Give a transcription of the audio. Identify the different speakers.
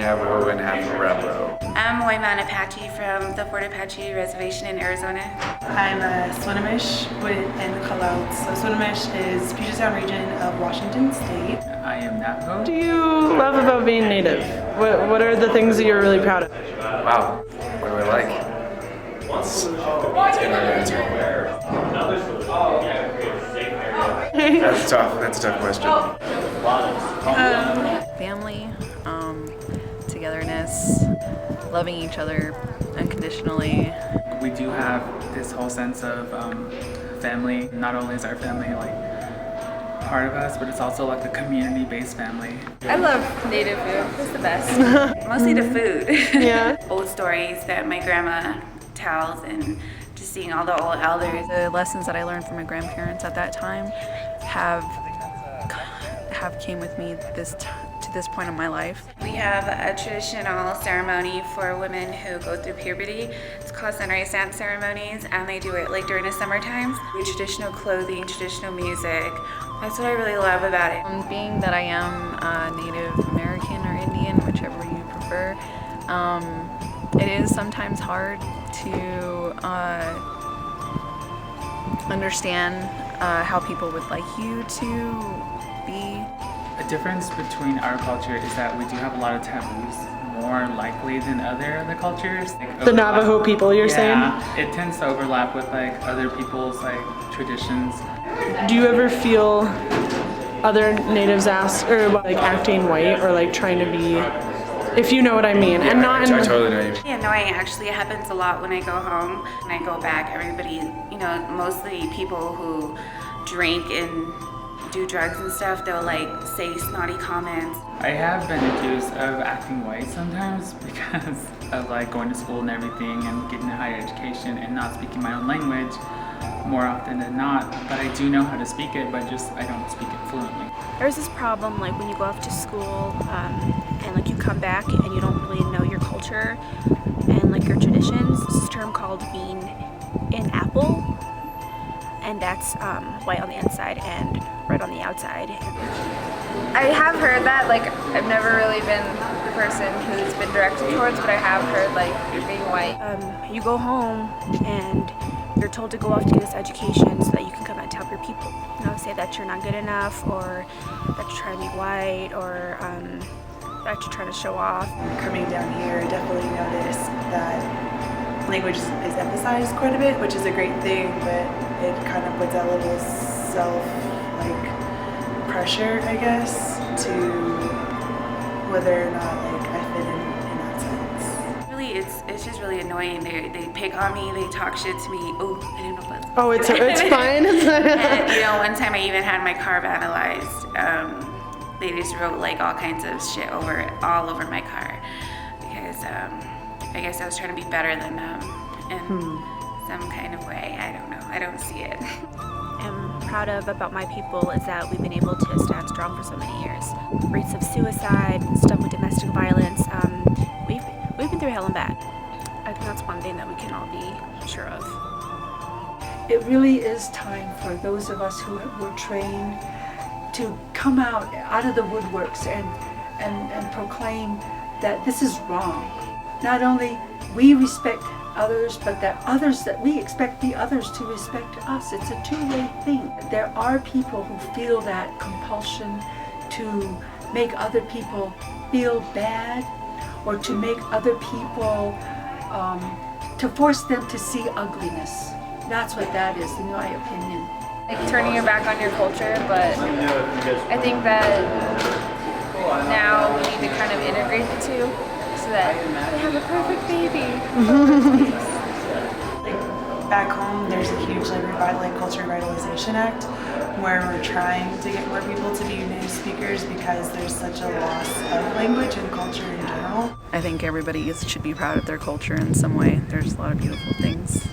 Speaker 1: Navajo and half Arapaho.
Speaker 2: I'm Wayman Apache from the Fort Apache Reservation in Arizona.
Speaker 3: I'm a Swinomish and Kalauts. So Swinomish is Puget Sound region of Washington State.
Speaker 4: I am Navajo.
Speaker 5: What do you love about being Native? What are the things that you're really proud of?
Speaker 1: Wow, what do I like? That's a good answer. That's a tough question.
Speaker 6: Family, togetherness, loving each other unconditionally.
Speaker 4: We do have this whole sense of family. Not only is our family like part of us, but it's also like a community-based family.
Speaker 2: I love Native food. It's the best. Mostly the food.
Speaker 5: Yeah.
Speaker 2: Old stories that my grandma tells and just seeing all the old elders.
Speaker 6: The lessons that I learned from my grandparents at that time have came with me to this point in my life.
Speaker 2: We have a traditional ceremony for women who go through puberty. It's called sunrise dance ceremonies, and they do it like during the summer times. Traditional clothing, traditional music. That's what I really love about it.
Speaker 6: Being that I am Native American or Indian, whichever you prefer, it is sometimes hard to understand how people would like you to be.
Speaker 4: A difference between our culture is that we do have a lot of taboos, more likely than other cultures. Like,
Speaker 5: The Navajo people, you're saying?
Speaker 4: Yeah, it tends to overlap with like other people's like traditions.
Speaker 5: Do you ever feel other natives ask, or like acting white, or like trying to be, if you know what I mean?
Speaker 1: Yeah,
Speaker 5: and not
Speaker 1: I totally know what you mean.
Speaker 2: Yeah, annoying. Actually, it happens a lot when I go home. When I go back, everybody, mostly people who drink and do drugs and stuff, they'll like say snotty comments.
Speaker 4: I have been accused of acting white sometimes because of like going to school and everything and getting a higher education and not speaking my own language more often than not. But I do know how to speak it, but I don't speak it fluently.
Speaker 7: There's this problem like when you go off to school and like you come back and you don't really know your culture and like your traditions. There's this term called being an apple, and that's white on the inside and red on the outside.
Speaker 8: I have heard that, like, I've never really been the person who's been directed towards, but I have heard, like, you're being white.
Speaker 7: You go home and you're told to go off to get this education so that you can come out and tell your people. Say that you're not good enough, or that you're trying to be white, or that you're trying to show off.
Speaker 3: Coming down here, I definitely noticed that language is emphasized quite a bit, which is a great thing, but it kind of puts that little pressure, I guess, to whether or not like I fit in that sense.
Speaker 2: Really, it's just really annoying. They pick on me, they talk shit to me. Oh, I didn't know what.
Speaker 5: Oh, it's fine.
Speaker 2: And one time I even had my car vandalized. They just wrote like all kinds of shit all over my car because I guess I was trying to be better than them in some kind of way. I don't know. I don't see it.
Speaker 7: I'm proud of about my people is that we've been able to stand strong for so many years. Rates of suicide, stuff with domestic violence, we've been through hell and back. I think that's one thing that we can all be sure of.
Speaker 9: It really is time for those of us who were trained to come out of the woodworks and proclaim that this is wrong. Not only we respect others, but that we expect the others to respect us. It's a two-way thing. There are people who feel that compulsion to make other people feel bad, or to make other people, to force them to see ugliness. That's what that is, in my opinion.
Speaker 8: Like turning your back on your culture, but I think that now we need to kind of integrate the two so that we have a perfect baby.
Speaker 3: Back home, there's a huge Culture Revitalization Act where we're trying to get more people to be native speakers because there's such a loss of language and culture in general.
Speaker 6: I think everybody should be proud of their culture in some way. There's a lot of beautiful things